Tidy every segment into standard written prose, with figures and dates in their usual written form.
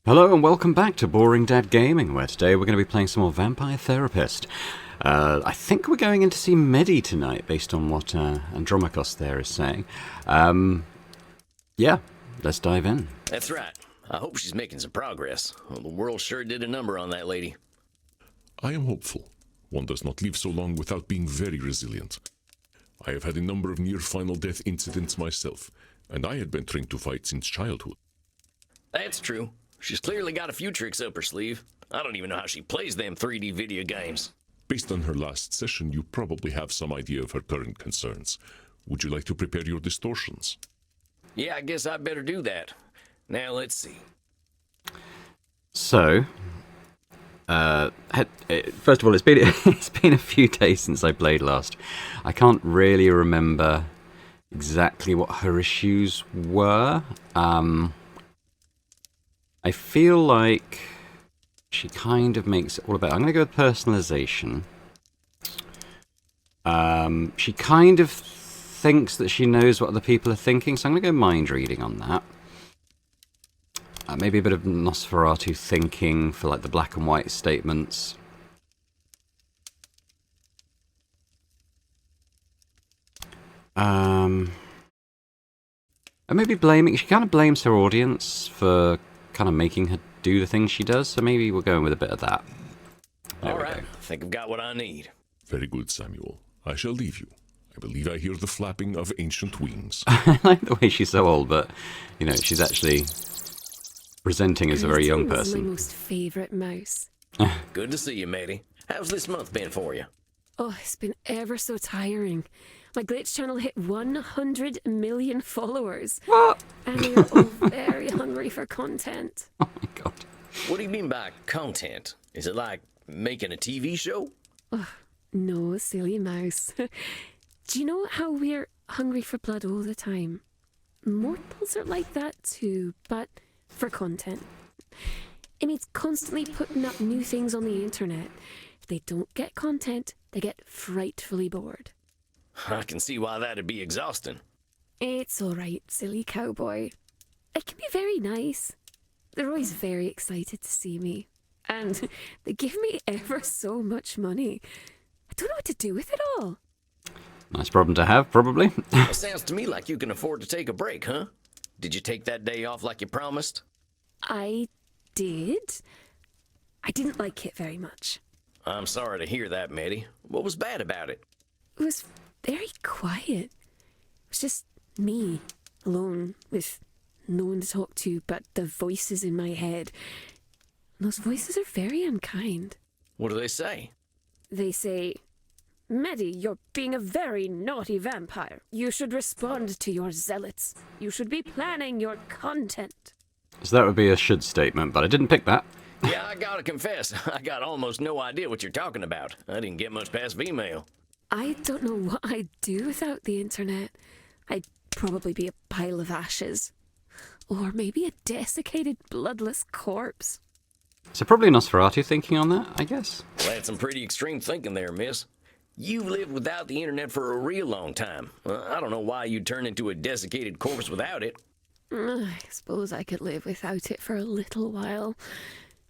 Hello and welcome back to Boring Dad Gaming, where today we're going to be playing some more Vampire Therapist. I think we're going in to see Meddy tonight, based on what Andromachos there is saying. Yeah, let's dive in. That's right. I hope she's making some progress. Well, the world sure did a number on that lady. I am hopeful. One does not live so long without being very resilient. I have had a number of near-final death incidents myself, and I had been trained to fight since childhood. That's true. She's clearly got a few tricks up her sleeve. I don't even know how she plays them 3D video games. Based on her last session, you probably have some idea of her current concerns. Would you like to prepare your distortions? Yeah, I guess I'd better do that. Now, let's see. So, first of all, it's been a few days since I played last. I can't really remember exactly what her issues were. I feel like she kind of makes it all about... I'm going to go with personalization. She kind of thinks that she knows what other people are thinking, so I'm going to go mind reading on that. Maybe a bit of Nosferatu thinking for like the black and white statements. And maybe blaming... She kind of blames her audience for kind of making her do the things she does, so maybe we're going with a bit of that. All right, I think I've got what I need. Very good, Samuel. I shall leave you. I believe I hear the flapping of ancient wings. I like the way she's so old, but, you know, she's actually presenting as a very young person. My most favourite mouse. Good to see you, Meddy. How's this month been for you? Oh, it's been ever so tiring. My glitch channel hit 100 million followers. What? And we are all very hungry for content. Oh my god. What do you mean by content? Is it like making a TV show? Oh, no, silly mouse. Do you know how we're hungry for blood all the time? Mortals are like that too, but for content. It means constantly putting up new things on the internet. If they don't get content, they get frightfully bored. I can see why that'd be exhausting. It's alright, silly cowboy. It can be very nice. They're always very excited to see me. And they give me ever so much money. I don't know what to do with it all. Nice problem to have, probably. Well, sounds to me like you can afford to take a break, huh? Did you take that day off like you promised? I did. I didn't like it very much. I'm sorry to hear that, Meddy. What was bad about it? It was very quiet. It was just me, alone, with no one to talk to but the voices in my head. And those voices are very unkind. What do they say? They say, Meddy, you're being a very naughty vampire. You should respond to your zealots. You should be planning your content. So that would be a should statement, but I didn't pick that. Yeah, I gotta confess, I got almost no idea what you're talking about. I didn't get much past female. I don't know what I'd do without the internet. I'd probably be a pile of ashes. Or maybe a desiccated, bloodless corpse. So probably Nosferatu thinking on that, I guess. Well, that's some pretty extreme thinking there, miss. You've lived without the internet for a real long time. I don't know why you'd turn into a desiccated corpse without it. I suppose I could live without it for a little while.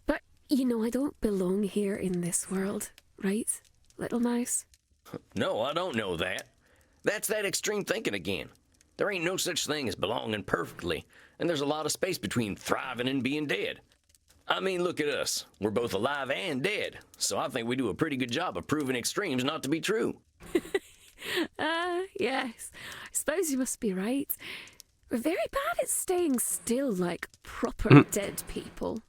But, you know, I don't belong here in this world, right, little mouse? No, I don't know that. That's that extreme thinking again. There ain't no such thing as belonging perfectly, and there's a lot of space between thriving and being dead. I mean, look at us. We're both alive and dead, so I think we do a pretty good job of proving extremes not to be true. Yes. I suppose you must be right. We're very bad at staying still like proper dead people.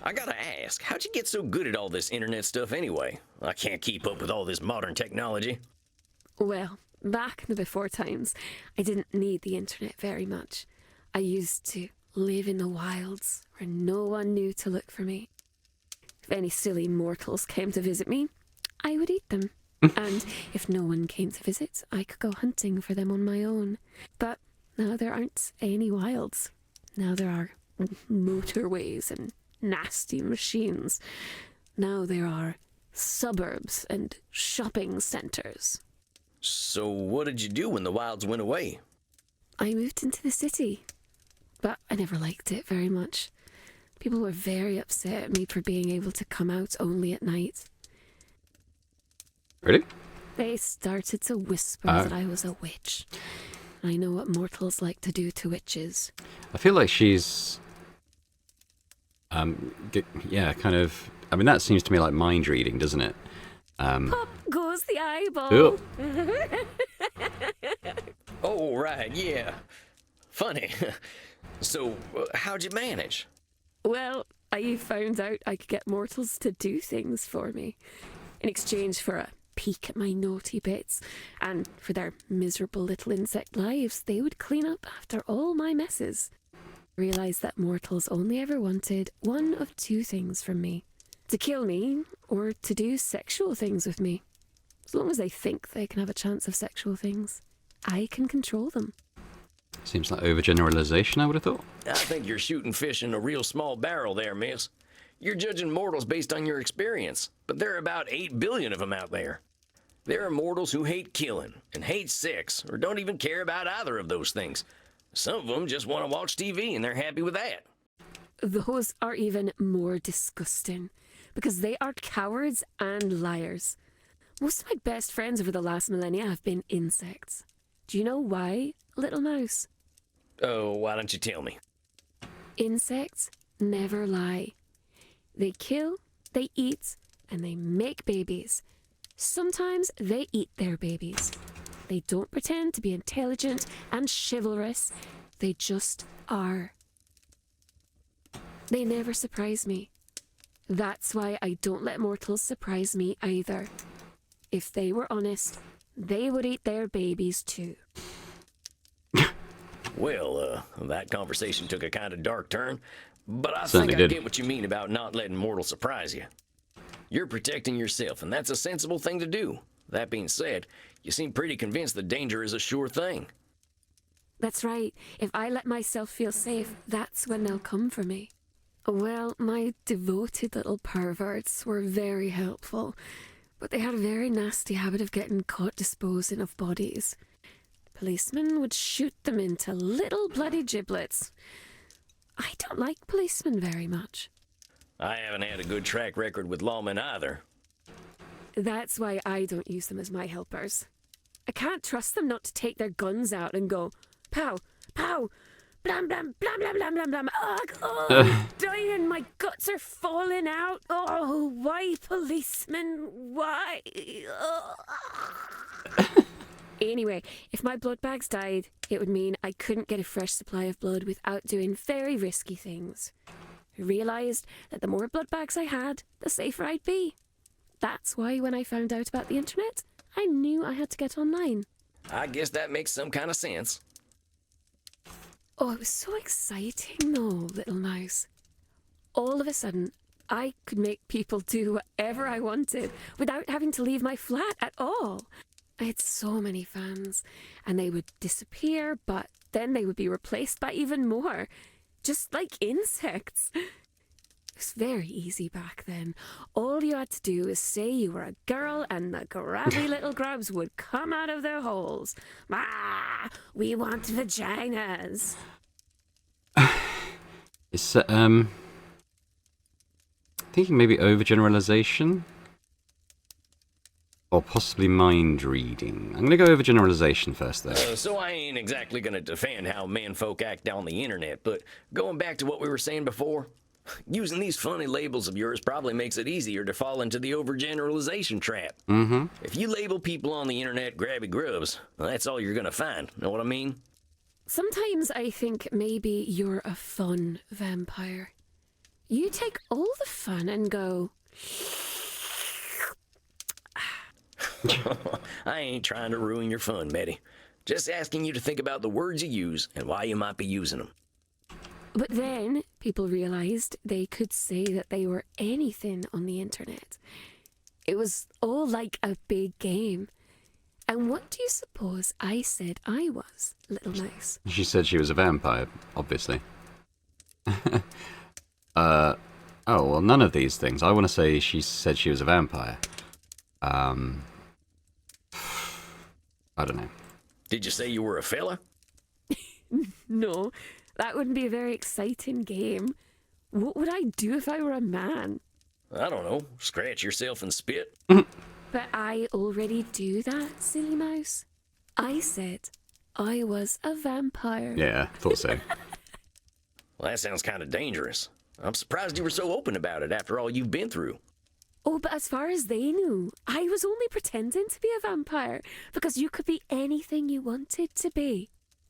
I gotta ask, how'd you get so good at all this internet stuff anyway? I can't keep up with all this modern technology. Well, back in the before times, I didn't need the internet very much. I used to live in the wilds where no one knew to look for me. If any silly mortals came to visit me, I would eat them. And if no one came to visit, I could go hunting for them on my own. But now there aren't any wilds. Now there are motorways and nasty machines. Now there are suburbs and shopping centres. So what did you do when the wilds went away? I moved into the city, but I never liked it very much. People were very upset at me for being able to come out only at night. Really? They started to whisper that I was a witch. I know what mortals like to do to witches. I feel like she's, yeah, kind of. I mean, that seems to me like mind reading, doesn't it? Pop goes the eyeball. Ew. Oh, right, yeah. Funny. So, how'd you manage? Well, I found out I could get mortals to do things for me in exchange for a peek at my naughty bits, and for their miserable little insect lives, they would clean up after all my messes. I realised that mortals only ever wanted one of two things from me: to kill me or to do sexual things with me. As long as they think they can have a chance of sexual things, I can control them. Seems like overgeneralization, I would have thought. I think you're shooting fish in a real small barrel there, miss. You're judging mortals based on your experience, but there are about 8 billion of them out there. There are mortals who hate killing and hate sex, or don't even care about either of those things. Some of them just want to watch TV and they're happy with that. Those are even more disgusting, because they are cowards and liars. Most of my best friends over the last millennia have been insects. Do you know why, little mouse? Oh, why don't you tell me? Insects never lie. They kill, they eat, and they make babies. Sometimes they eat their babies. They don't pretend to be intelligent and chivalrous. They just are. They never surprise me. That's why I don't let mortals surprise me either. If they were honest, they would eat their babies too. Well, that conversation took a kind of dark turn, but I Certainly think I did. get what you mean about not letting mortals surprise you. You're protecting yourself, and that's a sensible thing to do. That being said, you seem pretty convinced that danger is a sure thing. That's right. If I let myself feel safe, that's when they'll come for me. Well, my devoted little perverts were very helpful, but they had a very nasty habit of getting caught disposing of bodies. Policemen would shoot them into little bloody giblets. I don't like policemen very much. I haven't had a good track record with lawmen either. That's why I don't use them as my helpers. I can't trust them not to take their guns out and go, pow, pow, blam, blam, blam, blam, blam, blam, blam. Ugh, oh, I'm dying, my guts are falling out. Oh, why, policemen, why? Ugh. Anyway, if my blood bags died, it would mean I couldn't get a fresh supply of blood without doing very risky things. I realised that the more blood bags I had, the safer I'd be. That's why when I found out about the internet, I knew I had to get online. I guess that makes some kind of sense. Oh, it was so exciting though, little mouse. All of a sudden, I could make people do whatever I wanted without having to leave my flat at all. I had so many fans, and they would disappear, but then they would be replaced by even more, just like insects. It was very easy back then. All you had to do is say you were a girl and the grabby little grubs would come out of their holes. Ah, we want vaginas. It's thinking maybe overgeneralization, or possibly mind reading. I'm gonna go overgeneralization first, though. So I ain't exactly gonna defend how men folk act on the internet, but going back to what we were saying before, using these funny labels of yours probably makes it easier to fall into the overgeneralization trap. Mm-hmm. If you label people on the internet grabby grubs, well, that's all you're gonna find. Know what I mean? Sometimes I think maybe you're a fun vampire. You take all the fun and go, I ain't trying to ruin your fun, Meddy. Just asking you to think about the words you use and why you might be using them. But then people realised they could say that they were anything on the internet. It was all like a big game. And what do you suppose I said I was, little mouse? She said she was a vampire, obviously. Oh, well, none of these things. I want to say she said she was a vampire. I don't know. Did you say you were a fella? No, that wouldn't be a very exciting game. What would I do if I were a man? I don't know. Scratch yourself and spit? But I already do that, silly mouse. I said I was a vampire. Yeah, thought so. Well, that sounds kind of dangerous. I'm surprised you were so open about it after all you've been through. Oh, but as far as they knew, I was only pretending to be a vampire because you could be anything you wanted to be.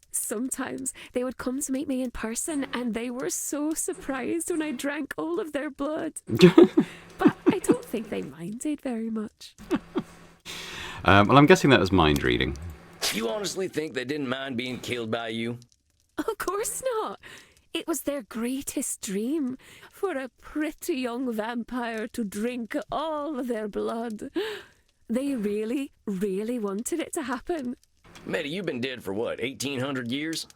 Sometimes they would come to meet me in person and they were so surprised when I drank all of their blood. But I don't think they minded very much. Well, I'm guessing that was mind reading. You honestly think they didn't mind being killed by you? Of course not. It was their greatest dream for a pretty young vampire to drink all of their blood. They really, really wanted it to happen. Meddy, you've been dead for what, 1,800 years?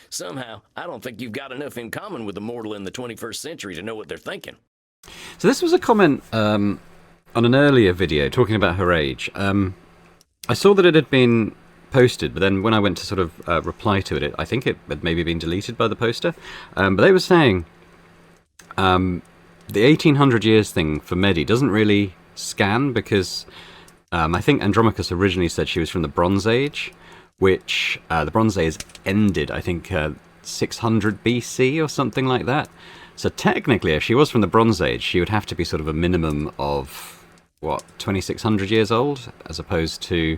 Somehow, I don't think you've got enough in common with the mortal in the 21st century to know what they're thinking. So this was a comment on an earlier video talking about her age. I saw that it had been posted, but then when I went to sort of reply to it, I think it had maybe been deleted by the poster. But they were saying the 1,800 years thing for Meddy doesn't really scan because I think Andromachus originally said she was from the Bronze Age, which the Bronze Age ended, I think, 600 BC or something like that. So technically, if she was from the Bronze Age, she would have to be sort of a minimum of, what, 2,600 years old, as opposed to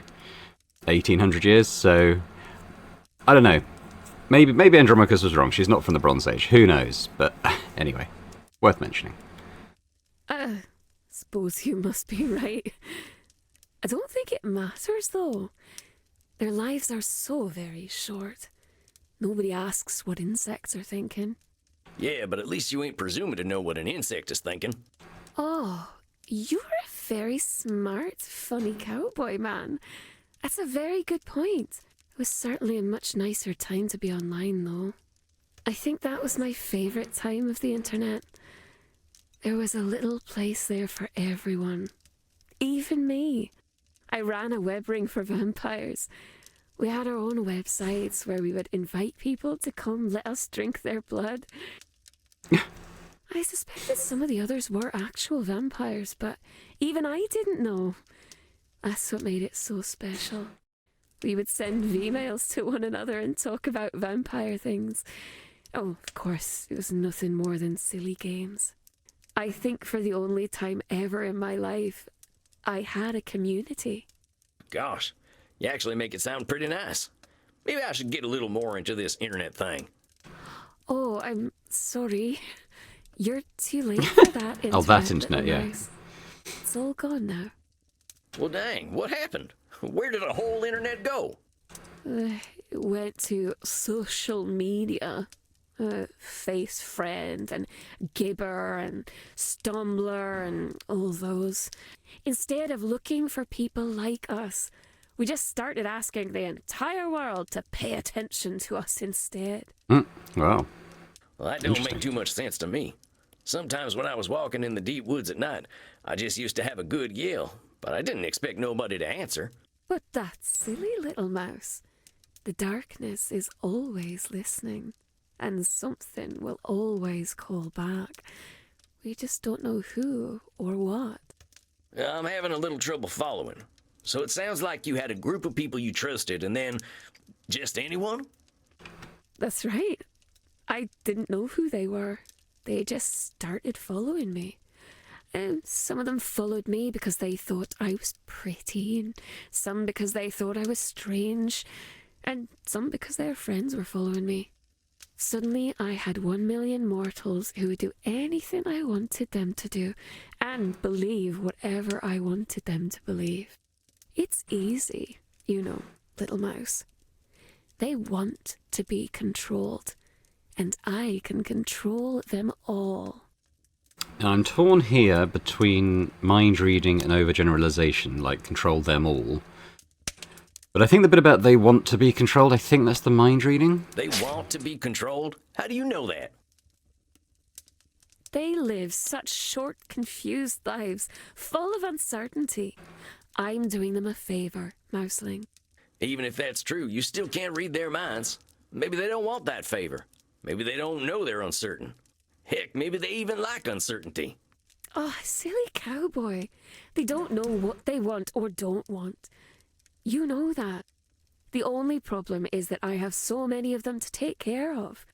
1,800 years. So, I don't know. Maybe Andromachus was wrong. She's not from the Bronze Age. Who knows? But anyway, worth mentioning. Suppose you must be right. I don't think it matters, though. Their lives are so very short. Nobody asks what insects are thinking. Yeah, but at least you ain't presuming to know what an insect is thinking. Oh, you're a very smart, funny cowboy man. That's a very good point. It was certainly a much nicer time to be online, though. I think that was my favourite time of the internet. There was a little place there for everyone. Even me. I ran a web ring for vampires. We had our own websites where we would invite people to come let us drink their blood. I suspected some of the others were actual vampires, but even I didn't know. That's what made it so special. We would send emails to one another and talk about vampire things. Oh, of course, it was nothing more than silly games. I think for the only time ever in my life, I had a community. Gosh, you actually make it sound pretty nice. Maybe I should get a little more into this internet thing. Oh, I'm sorry. You're too late for that internet. Oh, that internet, yeah. Mouse. It's all gone now. Well, dang, what happened? Where did the whole internet go? It went to social media. Face Friend and Gibber and Stumbler and all those. Instead of looking for people like us, we just started asking the entire world to pay attention to us instead. Wow. Well, that don't make too much sense to me. Sometimes when I was walking in the deep woods at night, I just used to have a good yell, but I didn't expect nobody to answer. But that silly little mouse. The darkness is always listening, and something will always call back. We just don't know who or what. I'm having a little trouble following. So it sounds like you had a group of people you trusted, and then just anyone? That's right. I didn't know who they were. They just started following me. And some of them followed me because they thought I was pretty, and some because they thought I was strange, and some because their friends were following me. Suddenly, I had 1 million mortals who would do anything I wanted them to do and believe whatever I wanted them to believe. It's easy, you know, little mouse. They want to be controlled, and I can control them all. And I'm torn here between mind reading and overgeneralization, like control them all. But I think the bit about they want to be controlled, I think that's the mind reading. They want to be controlled? How do you know that? They live such short, confused lives, full of uncertainty. I'm doing them a favor, Mouseling. Even if that's true, you still can't read their minds. Maybe they don't want that favor. Maybe they don't know they're uncertain. Heck, maybe they even like uncertainty. Oh, silly cowboy. They don't know what they want or don't want. You know that. The only problem is that I have so many of them to take care of.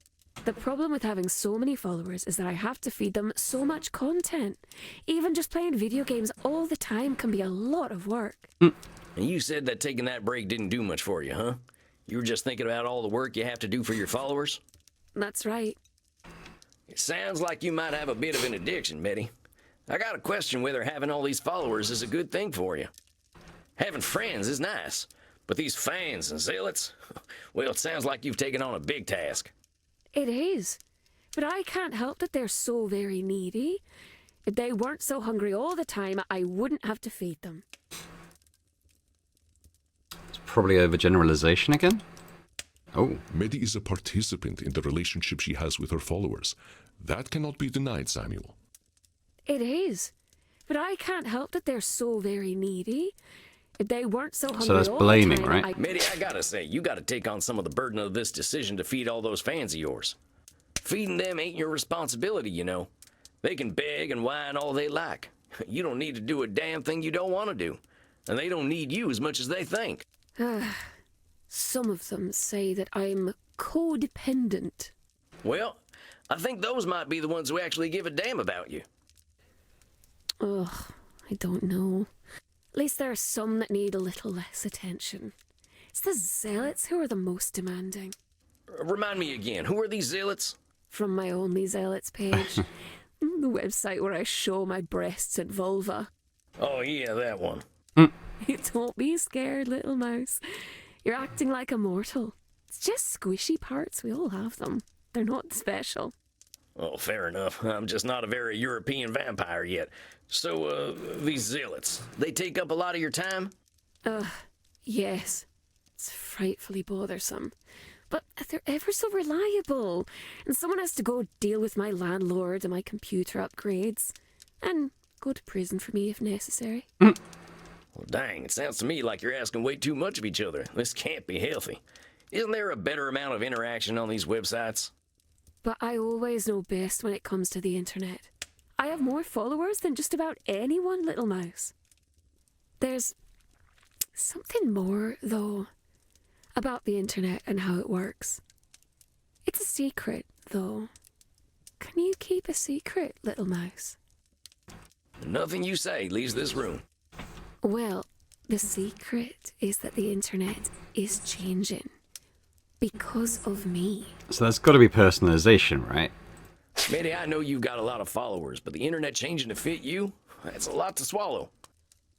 The problem with having so many followers is that I have to feed them so much content. Even just playing video games all the time can be a lot of work. And you said that taking that break didn't do much for you, huh? You were just thinking about all the work you have to do for your followers? That's right. It sounds like you might have a bit of an addiction, Meddy. I gotta question whether having all these followers is a good thing for you. Having friends is nice, but these fans and zealots, well, it sounds like you've taken on a big task. It is. But I can't help that they're so very needy. If they weren't so hungry all the time, I wouldn't have to feed them. It's probably overgeneralization again. Oh, Meddy is a participant in the relationship she has with her followers. That cannot be denied, Samuel. It is. But I can't help that they're so very needy. If they weren't so hungry that's all blaming, the time, right? Meddy, I gotta say, you gotta take on some of the burden of this decision to feed all those fans of yours. Feeding them ain't your responsibility, you know. They can beg and whine all they like. You don't need to do a damn thing you don't want to do. And they don't need you as much as they think. Some of them say that I'm codependent. Well, I think those might be the ones who actually give a damn about you. Ugh, I don't know. At least there are some that need a little less attention. It's the zealots who are the most demanding. Remind me again, who are these zealots? From my Only Zealots page. The website where I show my breasts and vulva. Oh yeah, that one. Don't be scared, little mouse. You're acting like a mortal. It's just squishy parts, we all have them. They're not special. Oh, fair enough. I'm just not a very European vampire yet. So, these zealots, they take up a lot of your time? Yes. It's frightfully bothersome. But they're ever so reliable. And someone has to go deal with my landlord and my computer upgrades. And go to prison for me if necessary. Well, dang, it sounds to me like you're asking way too much of each other. This can't be healthy. Isn't there a better amount of interaction on these websites? But I always know best when it comes to the internet. I have more followers than just about anyone, little mouse. There's something more, though, about the internet and how it works. It's a secret, though. Can you keep a secret, little mouse? Nothing you say leaves this room. Well, the secret is that the internet is changing. Because of me. so there's got to be personalization, right? Meddy, I know you've got a lot of followers, but the internet changing to fit you? That's a lot to swallow.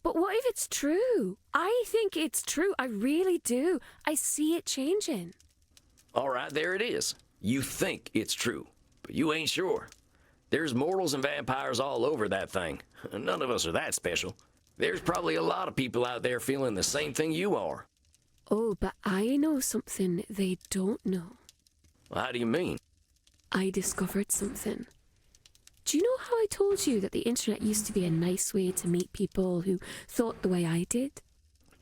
But what if it's true? I think it's true. I really do. I see it changing. All right, there it is. You think it's true, but you ain't sure. There's mortals and vampires all over that thing. None of us are that special. There's probably a lot of people out there feeling the same thing you are. Oh, but I know something they don't know. Well, how do you mean? I discovered something. Do you know how I told you that the internet used to be a nice way to meet people who thought the way I did?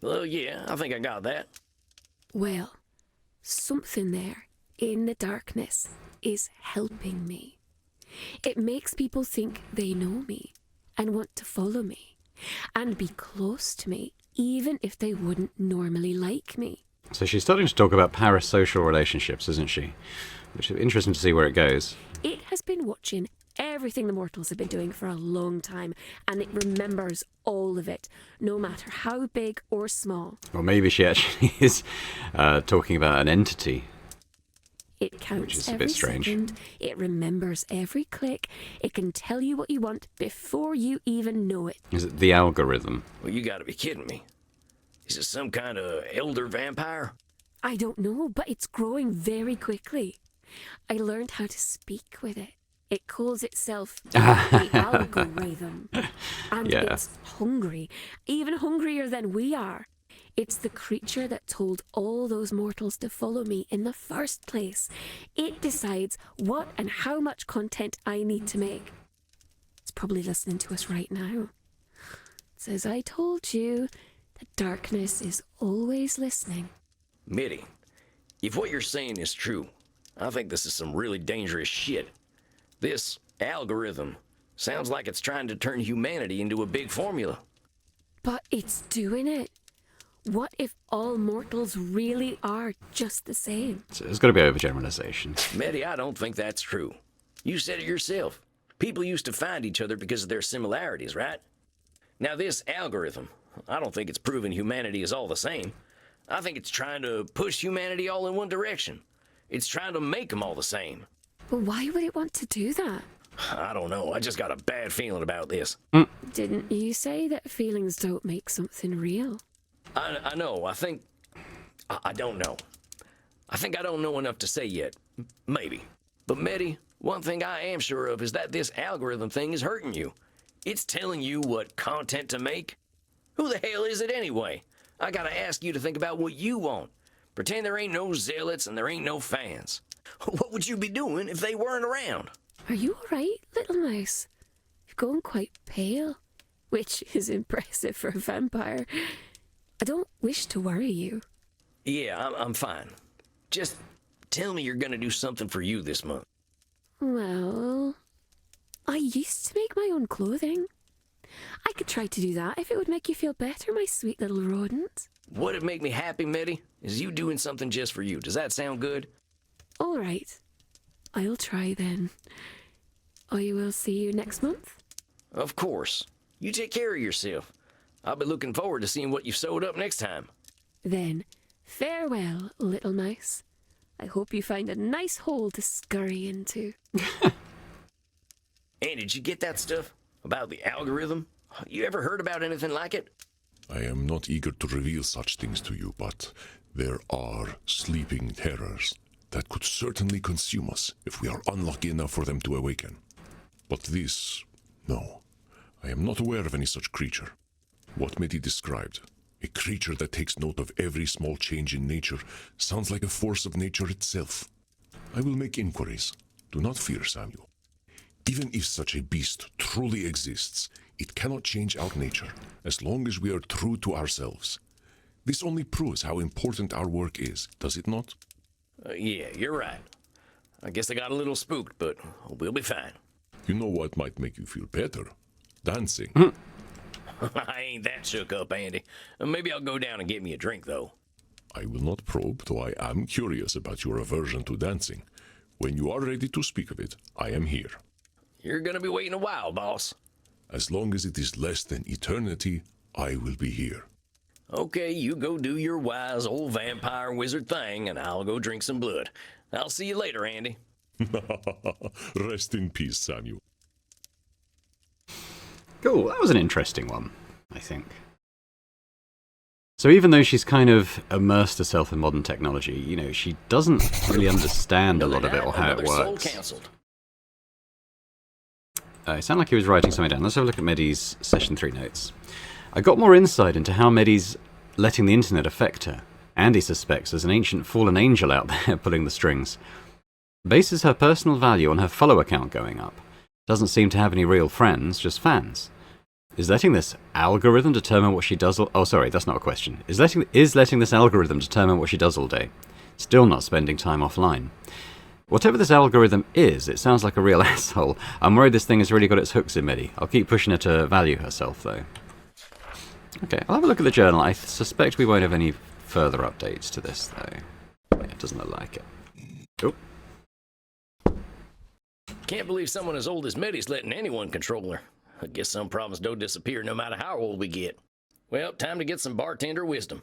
Well, yeah, I think I got that. Well, something there in the darkness is helping me. It makes people think they know me and want to follow me and be close to me, even if they wouldn't normally like me. So she's starting to talk about parasocial relationships, isn't she? Which is interesting to see where it goes. It has been watching everything the mortals have been doing for a long time, and it remembers all of it, no matter how big or small. Or maybe she actually is talking about an entity. It counts Which is a every bit strange. second. It remembers every click. It can tell you what you want before you even know it. Is it the algorithm? Well, you gotta be kidding me. Is it some kind of elder vampire? I don't know, but it's growing very quickly. I learned how to speak with it. It calls itself the algorithm. And Yeah. it's hungry, even hungrier than we are. It's the creature that told all those mortals to follow me in the first place. It decides what and how much content I need to make. It's probably listening to us right now. It says, I told you, the darkness is always listening. Meddy, if what you're saying is true, I think this is some really dangerous shit. This Algorithm. Sounds like it's trying to turn humanity into a big formula. But it's doing it. What if all mortals really are just the same? So there's got to be overgeneralization. Meddy, I don't think that's true. You said it yourself. People used to find each other because of their similarities, right? Now this algorithm, I don't think it's proven humanity is all the same. I think it's trying to push humanity all in one direction. It's trying to make them all the same. But why would it want to do that? I don't know. I just got a bad feeling about this. Didn't you say that feelings don't make something real? I know. I don't know. I think I don't know enough to say yet. Maybe. But Meddy, one thing I am sure of is that this algorithm thing is hurting you. It's telling you what content to make. Who the hell is it anyway? I gotta ask you to think about what you want. Pretend there ain't no zealots and there ain't no fans. What would you be doing if they weren't around? Are you alright, little mouse? You're going quite pale, which is impressive for a vampire. I don't wish to worry you. Yeah, I'm fine. Just tell me you're gonna do something for you this month. Well, I used to make my own clothing. I could try to do that if it would make you feel better, my sweet little rodent. What'd make me happy, Meddy, is you doing something just for you. Does that sound good? All right. I'll try then. I will see you next month. Of course. You take care of yourself. I'll be looking forward to seeing what you've sewed up next time. Then, farewell, little mouse. I hope you find a nice hole to scurry into. And did you get that stuff about the algorithm? You ever heard about anything like it? I am not eager to reveal such things to you, but there are sleeping terrors that could certainly consume us if we are unlucky enough for them to awaken. But this, no. I am not aware of any such creature. What Meddy described, a creature that takes note of every small change in nature, sounds like a force of nature itself. I will make inquiries. Do not fear, Samuel. Even if such a beast truly exists, it cannot change our nature, as long as we are true to ourselves. This only proves how important our work is, does it not? Yeah, you're right. I guess I got a little spooked, but we'll be fine. You know what might make you feel better? Dancing. I ain't that shook up, Andy. Maybe I'll go down and get me a drink, though. I will not probe, though I am curious about your aversion to dancing. When you are ready to speak of it, I am here. You're gonna be waiting a while, boss. As long as it is less than eternity, I will be here. Okay, you go do your wise old vampire wizard thing, and I'll go drink some blood. I'll see you later, Andy. Rest in peace, Samuel. Cool, that was an interesting one, I think. So even though she's kind of immersed herself in modern technology, you know, she doesn't really understand a lot of it or how it works. It sounded like he was writing something down. Let's have a look at Meddy's Session 3 notes. I got more insight into how Meddy's letting the internet affect her. Andy suspects there's an ancient fallen angel out there pulling the strings. Bases her personal value on her follow account going up. Doesn't seem to have any real friends, just fans. Is letting this algorithm determine what she does all... Oh, sorry, that's not a question. Is letting this algorithm determine what she does all day. Still not spending time offline. Whatever this algorithm is, it sounds like a real asshole. I'm worried this thing has really got its hooks in Meddy. I'll keep pushing her to value herself, though. Okay, I'll have a look at the journal. I suspect we won't have any further updates to this, though. Yeah, it doesn't look like it. Oh. Can't believe someone as old as Meddy's letting anyone control her. I guess some problems don't disappear no matter how old we get. Well, time to get some bartender wisdom.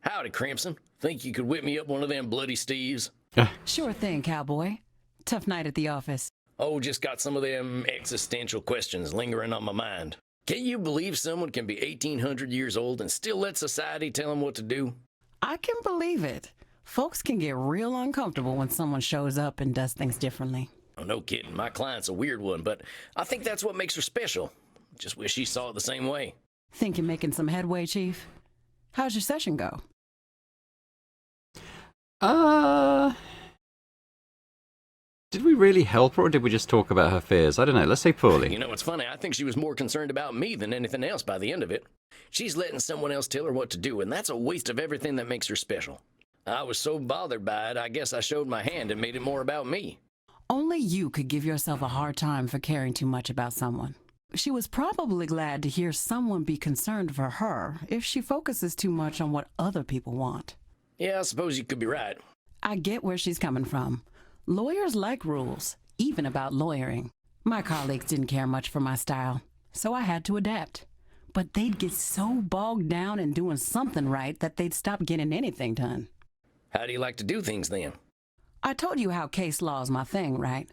Howdy, Crimson. Think you could whip me up one of them bloody steves? Sure thing, cowboy. Tough night at the office. Oh, just got some of them existential questions lingering on my mind. Can you believe someone can be 1,800 years old and still let society tell them what to do? I can believe it. Folks can get real uncomfortable when someone shows up and does things differently. Oh, no kidding. My client's a weird one, but I think that's what makes her special. Just wish she saw it the same way. Think you're making some headway, Chief? How's your session go? Did we really help her, or did we just talk about her fears? I don't know. Let's say poorly. You know, it's funny. I think she was more concerned about me than anything else by the end of it. She's letting someone else tell her what to do, and that's a waste of everything that makes her special. I was so bothered by it, I guess I showed my hand and made it more about me. Only you could give yourself a hard time for caring too much about someone. She was probably glad to hear someone be concerned for her if she focuses too much on what other people want. Yeah, I suppose you could be right. I get where she's coming from. Lawyers like rules, even about lawyering. My colleagues didn't care much for my style, so I had to adapt. But they'd get so bogged down in doing something right that they'd stop getting anything done. How do you like to do things then? I told you how case law is my thing, right?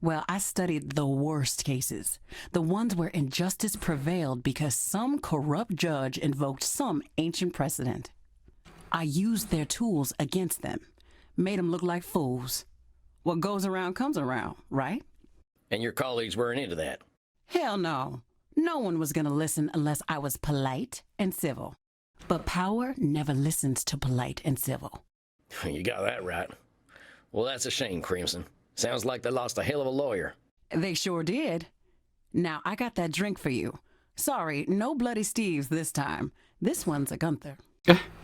Well, I studied the worst cases, the ones where injustice prevailed because some corrupt judge invoked some ancient precedent. I used their tools against them, made them look like fools. What goes around comes around, right? And your colleagues weren't into that. Hell no. No one was going to listen unless I was polite and civil. But power never listens to polite and civil. You got that right. Well, that's a shame, Crimson. Sounds like they lost a hell of a lawyer. They sure did. Now, I got that drink for you. Sorry, no Bloody Steves this time. This one's a Gunther.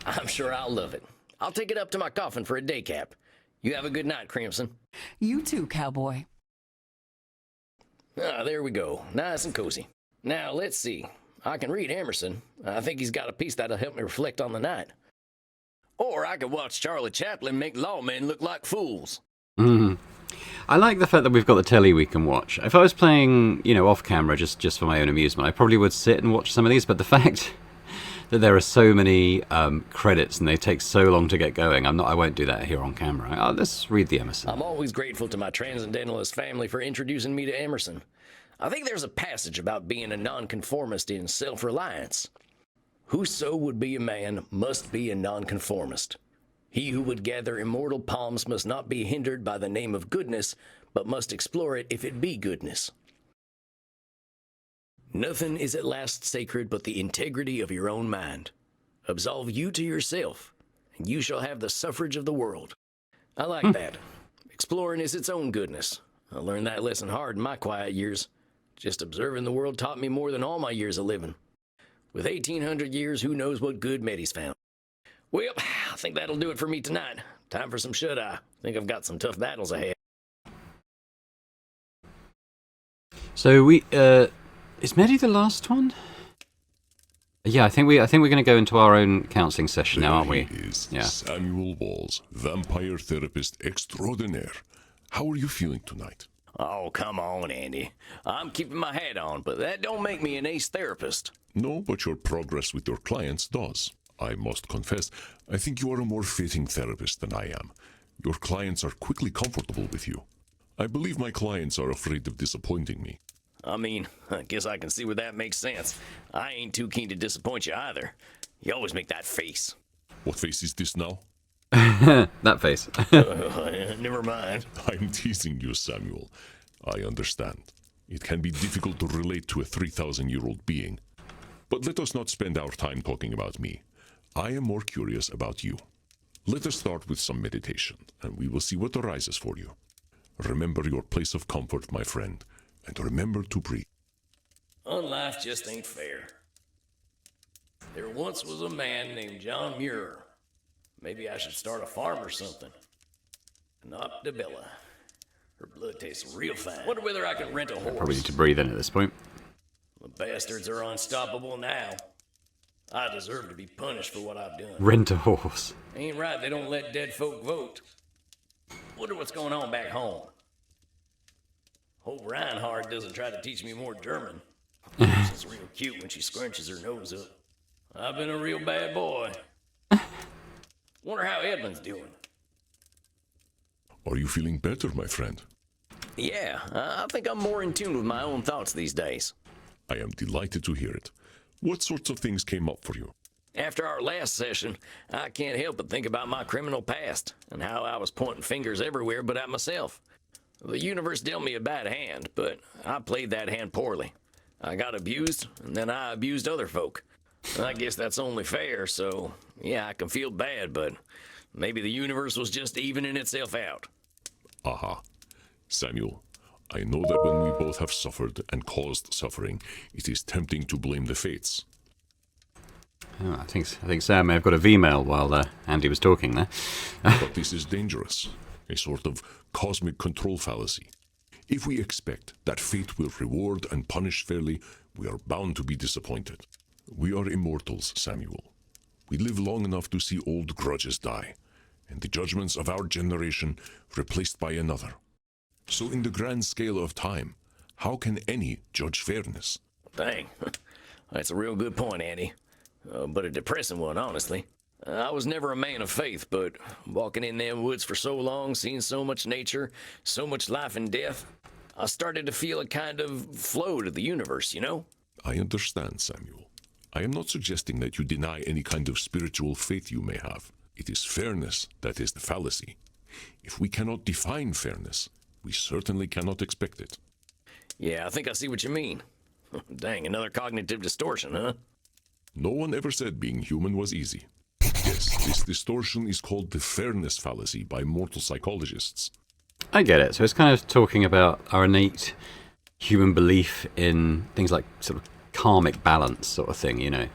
I'm sure I'll love it. I'll take it up to my coffin for a day cap. You have a good night, Crimson. You too, cowboy. Ah, there we go. Nice and cozy. Now, let's see. I can read Emerson. I think he's got a piece that'll help me reflect on the night. Or I could watch Charlie Chaplin make lawmen look like fools. I like the fact that we've got the telly we can watch. If I was playing, off camera just for my own amusement, I probably would sit and watch some of these, but the fact that there are so many credits and they take so long to get going, I won't do that here on camera. Let's read the Emerson. I'm always grateful to my transcendentalist family for introducing me to Emerson. I think there's a passage about being a nonconformist in Self-Reliance. Whoso would be a man must be a nonconformist. He who would gather immortal palms must not be hindered by the name of goodness, but must explore it if it be goodness. Nothing is at last sacred but the integrity of your own mind. Absolve you to yourself, and you shall have the suffrage of the world. I like that. Exploring is its own goodness. I learned that lesson hard in my quiet years. Just observing the world taught me more than all my years of living. With 1,800 years, who knows what good Meddy's found. Well, I think that'll do it for me tonight. Time for some shut-eye. Think I've got some tough battles ahead. So is Meddy the last one? Yeah, I think we're going to go into our own counselling session now, aren't we? There he is, Yeah. Samuel Walls, vampire therapist extraordinaire. How are you feeling tonight? Oh, come on, Andy. I'm keeping my hat on, but that don't make me an ace therapist. No, but your progress with your clients does. I must confess, I think you are a more fitting therapist than I am. Your clients are quickly comfortable with you. I believe my clients are afraid of disappointing me. I mean, I guess I can see where that makes sense. I ain't too keen to disappoint you either. You always make that face. What face is this now? That face. Never mind. I'm teasing you, Samuel. I understand. It can be difficult to relate to a 3,000-year-old being. But let us not spend our time talking about me. I am more curious about you. Let us start with some meditation, and we will see what arises for you. Remember your place of comfort, my friend, and remember to breathe. Unlife just ain't fair. There once was a man named John Muir. Maybe I should start a farm or something. Not Debella. Her blood tastes real fine. Wonder whether I can rent a horse. Probably need to breathe in at this point. The bastards are unstoppable now. I deserve to be punished for what I've done. Rent a horse. Ain't right they don't let dead folk vote. Wonder what's going on back home. Hope Reinhard doesn't try to teach me more German. She's real cute when she scrunches her nose up. I've been a real bad boy. Wonder how Edmund's doing. Are you feeling better, my friend? Yeah, I think I'm more in tune with my own thoughts these days. I am delighted to hear it. What sorts of things came up for you? After our last session, I can't help but think about my criminal past and how I was pointing fingers everywhere but at myself. The universe dealt me a bad hand, but I played that hand poorly. I got abused, and then I abused other folk. I guess that's only fair, so yeah, I can feel bad, but maybe the universe was just evening itself out. Aha. Samuel, I know that when we both have suffered and caused suffering, it is tempting to blame the fates. Oh, I think Sam may have got a V-mail while Andy was talking there. But this is dangerous. a sort of cosmic control fallacy. If we expect that fate will reward and punish fairly, we are bound to be disappointed. We are immortals, Samuel. We live long enough to see old grudges die, and the judgments of our generation replaced by another. So in the grand scale of time, how can any judge fairness? Dang. That's a real good point, Andy. But a depressing one, honestly. I was never a man of faith, but walking in them woods for so long, seeing so much nature, so much life and death, I started to feel a kind of flow to the universe, you know? I understand, Samuel. I am not suggesting that you deny any kind of spiritual faith you may have. It is fairness that is the fallacy. If we cannot define fairness, we certainly cannot expect it. Yeah, I think I see what you mean. Dang, another cognitive distortion, huh? No one ever said being human was easy. Yes, this distortion is called the fairness fallacy by mortal psychologists. I get it. So it's kind of talking about our innate human belief in things like sort of karmic balance sort of thing, you know.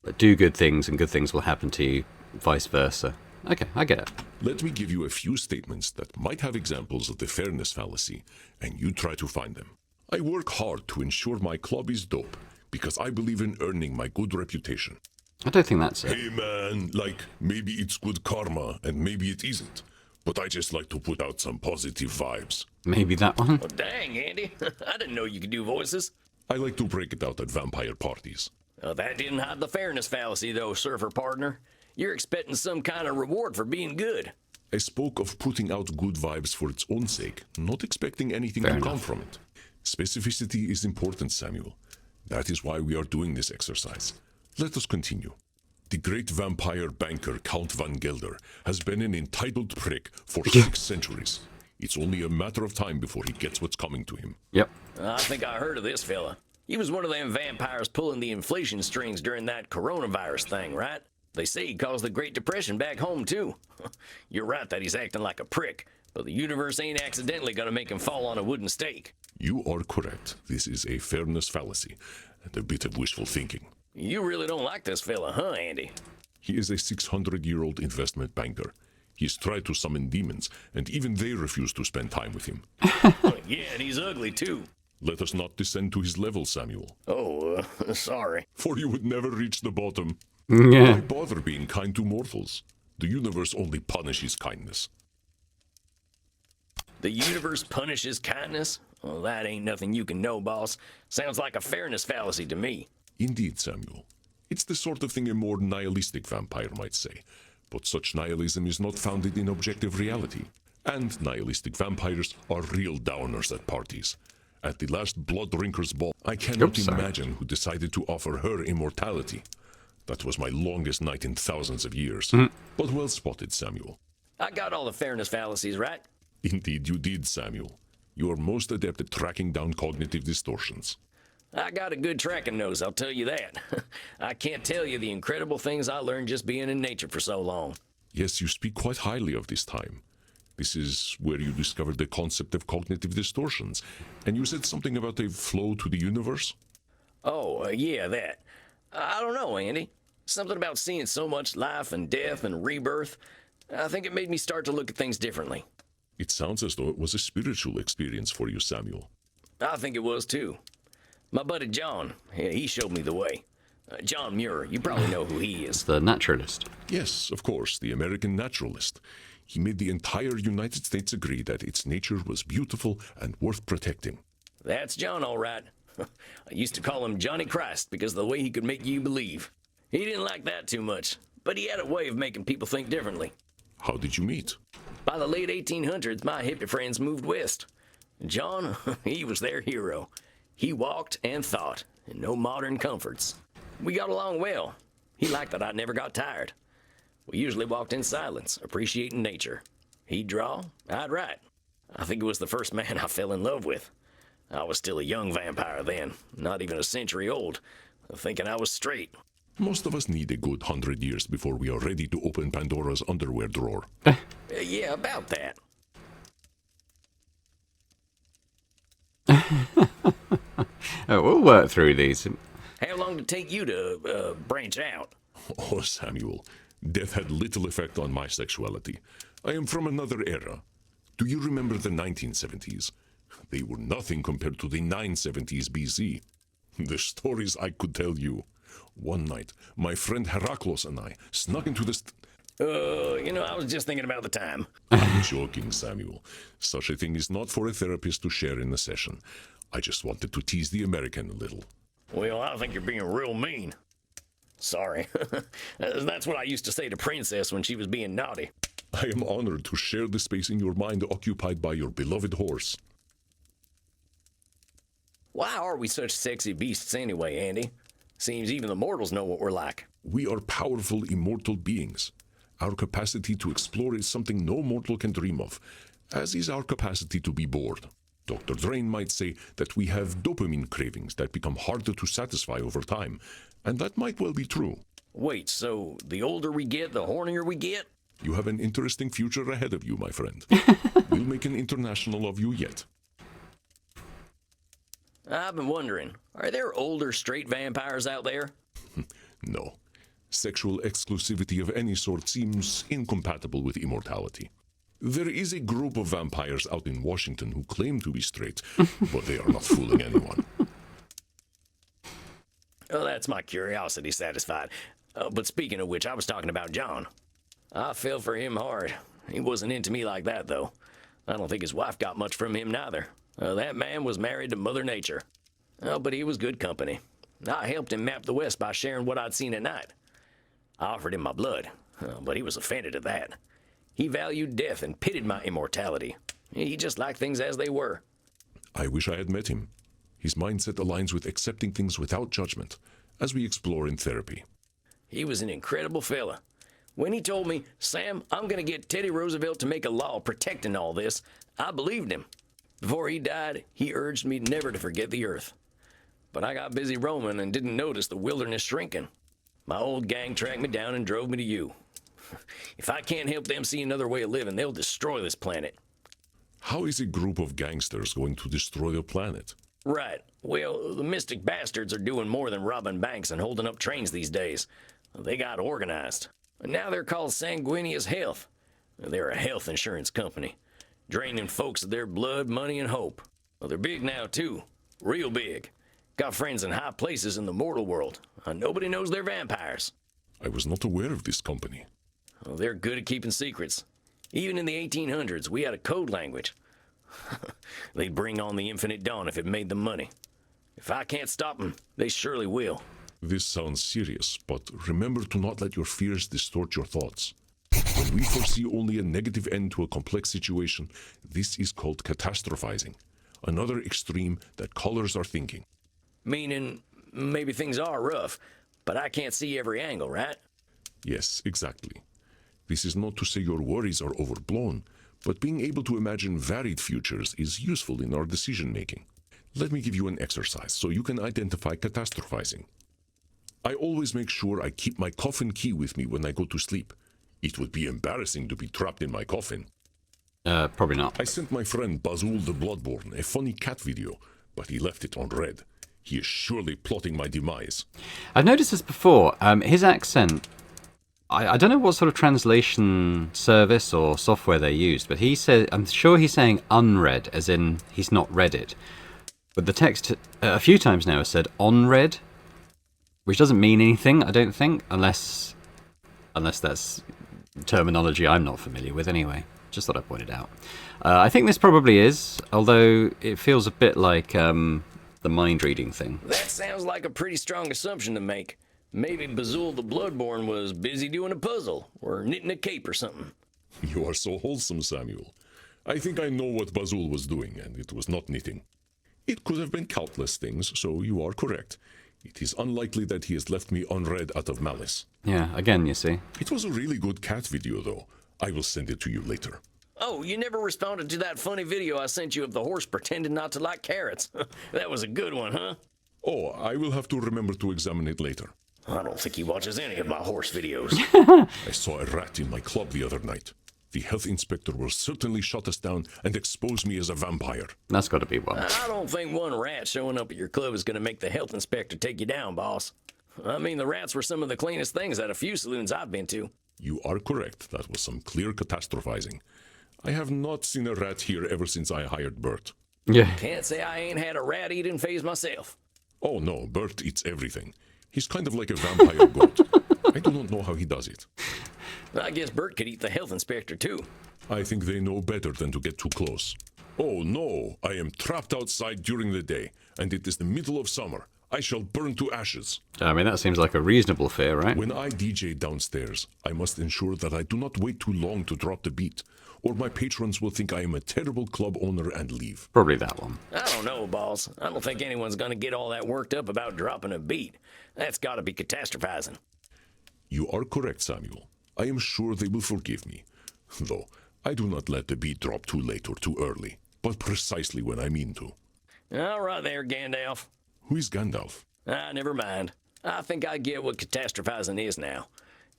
Like, do good things and good things will happen to you, vice versa. Okay, I get it. Let me give you a few statements that might have examples of the fairness fallacy, and you try to find them. I work hard to ensure my club is dope, because I believe in earning my good reputation. I don't think that's it. Hey man, like, maybe it's good karma, and maybe it isn't. But I just like to put out some positive vibes. Maybe that one? Well, dang, Andy. I didn't know you could do voices. I like to break it out at vampire parties. That didn't hide the fairness fallacy, though, surfer partner. You're expecting some kind of reward for being good. I spoke of putting out good vibes for its own sake, not expecting anything Fair to enough. come from it. Specificity is important, Samuel. That is why we are doing this exercise. Let us continue. The great vampire banker Count Van Gelder has been an entitled prick for 6 centuries. It's only a matter of time before he gets what's coming to him. Yep. I think I heard of this fella. He was one of them vampires pulling the inflation strings during that coronavirus thing, right? They say he caused the Great Depression back home, too. You're right that he's acting like a prick, but the universe ain't accidentally gonna make him fall on a wooden stake. You are correct. This is a fairness fallacy and a bit of wishful thinking. You really don't like this fella, huh, Andy? He is a 600-year-old investment banker. He's tried to summon demons, and even they refuse to spend time with him. Yeah, and he's ugly, too. Let us not descend to his level, Samuel, Oh, sorry. for you would never reach the bottom. Yeah. Why bother being kind to mortals? The universe only punishes kindness. The universe punishes kindness? Well, that ain't nothing you can know, boss. Sounds like a fairness fallacy to me. Indeed, Samuel. It's the sort of thing a more nihilistic vampire might say. But such nihilism is not founded in objective reality. And nihilistic vampires are real downers at parties. At the last Blood Drinker's Ball, I cannot Oops, sorry. imagine who decided to offer her immortality. That was my longest night in thousands of years. But well spotted, Samuel. I got all the fairness fallacies, right? Indeed you did, Samuel. You are most adept at tracking down cognitive distortions. I got a good tracking nose, I'll tell you that. I can't tell you the incredible things I learned just being in nature for so long. Yes, you speak quite highly of this time. This is where you discovered the concept of cognitive distortions. And you said something about a flow to the universe? Oh, yeah, that. I don't know, Andy. Something about seeing so much life and death and rebirth. I think it made me start to look at things differently. It sounds as though it was a spiritual experience for you, Samuel. I think it was, too. My buddy John, he showed me the way. John Muir, you probably know who he is. The naturalist. Yes, of course, the American naturalist. He made the entire United States agree that its nature was beautiful and worth protecting. That's John, all right. I used to call him Johnny Christ because of the way he could make you believe. He didn't like that too much, but he had a way of making people think differently. How did you meet? By the late 1800s, my hippie friends moved west. John, he was their hero. He walked and thought, and no modern comforts. We got along well. He liked that I never got tired. We usually walked in silence, appreciating nature. He'd draw, I'd write. I think it was the first man I fell in love with. I was still a young vampire then, not even a century old, thinking I was straight. Most of us need a good 100 years before we are ready to open Pandora's underwear drawer. Yeah, about that. Oh, we'll work through these. How long did it take you to branch out? Oh, Samuel, death had little effect on my sexuality. I am from another era. Do you remember the 1970s? They were nothing compared to the 970s BC. The stories I could tell you. One night, my friend Heraclos and I snuck into the... I was just thinking about the time. I'm joking, Samuel. Such a thing is not for a therapist to share in a session. I just wanted to tease the American a little. Well, I think you're being real mean. Sorry. That's what I used to say to Princess when she was being naughty. I am honored to share the space in your mind occupied by your beloved horse. Why are we such sexy beasts anyway, Andy? Seems even the mortals know what we're like. We are powerful, immortal beings. Our capacity to explore is something no mortal can dream of, as is our capacity to be bored. Dr. Drain might say that we have dopamine cravings that become harder to satisfy over time, and that might well be true. Wait, so the older we get, the hornier we get? You have an interesting future ahead of you, my friend. We'll make an international of you yet. I've been wondering, are there older straight vampires out there? No. Sexual exclusivity of any sort seems incompatible with immortality. There is a group of vampires out in Washington who claim to be straight, but they are not fooling anyone. Oh, that's my curiosity satisfied. But speaking of which, I was talking about John. I fell for him hard. He wasn't into me like that, though. I don't think his wife got much from him, neither. That man was married to Mother Nature. But he was good company. I helped him map the West by sharing what I'd seen at night. I offered him my blood, but he was offended at that. He valued death and pitied my immortality. He just liked things as they were. I wish I had met him. His mindset aligns with accepting things without judgment, as we explore in therapy. He was an incredible fella. When he told me, Sam, I'm going to get Teddy Roosevelt to make a law protecting all this, I believed him. Before he died, he urged me never to forget the earth. But I got busy roaming and didn't notice the wilderness shrinking. My old gang tracked me down and drove me to you. If I can't help them see another way of living, they'll destroy this planet. How is a group of gangsters going to destroy the planet? Right. Well, the mystic bastards are doing more than robbing banks and holding up trains these days. They got organized. And now they're called Sanguinius Health. They're a health insurance company, draining folks of their blood, money, and hope. Well, they're big now, too. Real big. Got friends in high places in the mortal world. Nobody knows they're vampires. I was not aware of this company. Well, they're good at keeping secrets. Even in the 1800s, we had a code language. They'd bring on the infinite dawn if it made them money. If I can't stop them, they surely will. This sounds serious, but remember to not let your fears distort your thoughts. When we foresee only a negative end to a complex situation, this is called catastrophizing, another extreme that colors our thinking. Meaning, maybe things are rough, but I can't see every angle, right? Yes, exactly. This is not to say your worries are overblown, but being able to imagine varied futures is useful in our decision-making. Let me give you an exercise so you can identify catastrophizing. I always make sure I keep my coffin key with me when I go to sleep. It would be embarrassing to be trapped in my coffin. Probably not. I sent my friend Bazul the Bloodborne a funny cat video, but he left it on red. He is surely plotting my demise. I've noticed this before. His accent, I don't know what sort of translation service or software they used, but he said, I'm sure he's saying unread, as in he's not read it. But the text a few times now has said onread, which doesn't mean anything, I don't think, unless that's terminology I'm not familiar with anyway. Just thought I'd point it out. I think this probably is, although it feels a bit like the mind-reading thing. That sounds like a pretty strong assumption to make. Maybe Bazul the Bloodborne was busy doing a puzzle, or knitting a cape or something. You are so wholesome, Samuel. I think I know what Bazul was doing, and it was not knitting. It could have been countless things, so you are correct. It is unlikely that he has left me unread out of malice. Yeah, again, you see. It was a really good cat video, though. I will send it to you later. Oh, you never responded to that funny video I sent you of the horse pretending not to like carrots. That was a good one, huh? Oh, I will have to remember to examine it later. I don't think he watches any of my horse videos. I saw a rat in my club the other night. The health inspector will certainly shut us down and expose me as a vampire. That's got to be one. I don't think one rat showing up at your club is going to make the health inspector take you down, boss. I mean, the rats were some of the cleanest things at a few saloons I've been to. You are correct. That was some clear catastrophizing. I have not seen a rat here ever since I hired Bert. Yeah. Can't say I ain't had a rat-eating phase myself. Oh no, Bert eats everything. He's kind of like a vampire goat. I do not know how he does it. I guess Bert could eat the health inspector, too. I think they know better than to get too close. Oh no, I am trapped outside during the day, and it is the middle of summer. I shall burn to ashes. I mean, that seems like a reasonable fear, right? When I DJ downstairs, I must ensure that I do not wait too long to drop the beat, or my patrons will think I am a terrible club owner and leave. Probably that one. I don't know, boss. I don't think anyone's gonna get all that worked up about dropping a beat. That's gotta be catastrophizing. You are correct, Samuel. I am sure they will forgive me. Though, I do not let the beat drop too late or too early, but precisely when I mean to. All right there, Gandalf. Who is Gandalf? Never mind. I think I get what catastrophizing is now.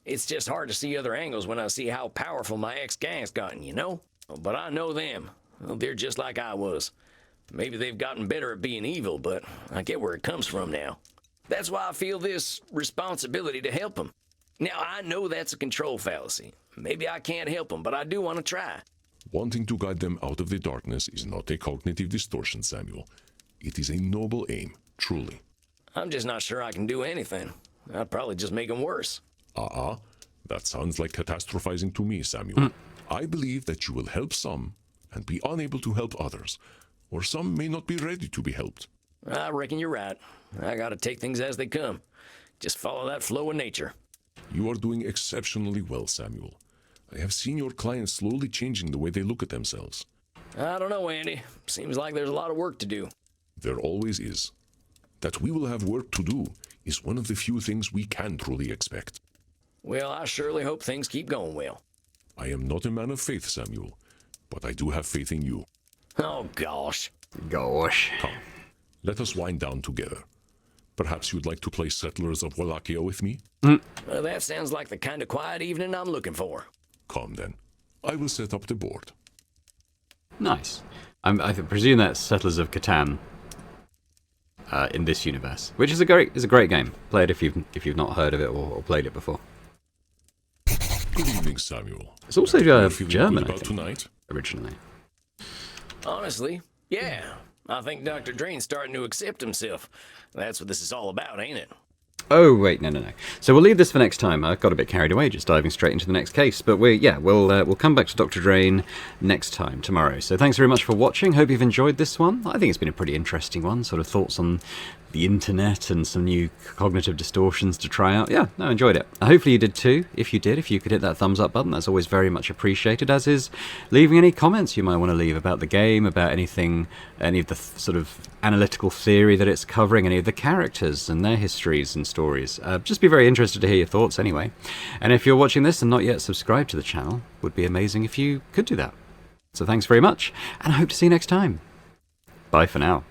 It's just hard to see other angles when I see how powerful my ex-gang's gotten, you know? But I know them. Well, they're just like I was. Maybe they've gotten better at being evil, but I get where it comes from now. That's why I feel this responsibility to help them. Now, I know that's a control fallacy. Maybe I can't help them, but I do want to try. Wanting to guide them out of the darkness is not a cognitive distortion, Samuel. It is a noble aim, truly. I'm just not sure I can do anything. I'd probably just make them worse. That sounds like catastrophizing to me, Samuel. I believe that you will help some and be unable to help others, or some may not be ready to be helped. I reckon you're right. I gotta take things as they come. Just follow that flow of nature. You are doing exceptionally well, Samuel. I have seen your clients slowly changing the way they look at themselves. I don't know, Andy. Seems like there's a lot of work to do. There always is. That we will have work to do is one of the few things we can truly expect. Well, I surely hope things keep going well. I am not a man of faith, Samuel, but I do have faith in you. Oh, gosh. Gosh. Come, let us wind down together. Perhaps you'd like to play Settlers of Wallachia with me? Well, that sounds like the kind of quiet evening I'm looking for. Come then. I will set up the board. Nice. I presume that's Settlers of Catan in this universe, which is a great game. Play it if you've not heard of it or played it before. Good evening, Samuel. It's also You're feeling German, good I about think, tonight? originally. Honestly, yeah. I think Dr. Drain's starting to accept himself. That's what this is all about, ain't it? Oh, wait, no. So we'll leave this for next time. I got a bit carried away just diving straight into the next case. But we'll come back to Dr. Drain next time, tomorrow. So thanks very much for watching. Hope you've enjoyed this one. I think it's been a pretty interesting one. Sort of thoughts on the internet and some new cognitive distortions to try out. Yeah, no, enjoyed it. Hopefully you did too. If you did, if you could hit that thumbs up button, that's always very much appreciated, as is leaving any comments you might want to leave about the game, about anything, any of the sort of analytical theory that it's covering, any of the characters and their histories and stories. Just be very interested to hear your thoughts anyway. And if you're watching this and not yet subscribed to the channel, would be amazing if you could do that. So thanks very much, and I hope to see you next time. Bye for now.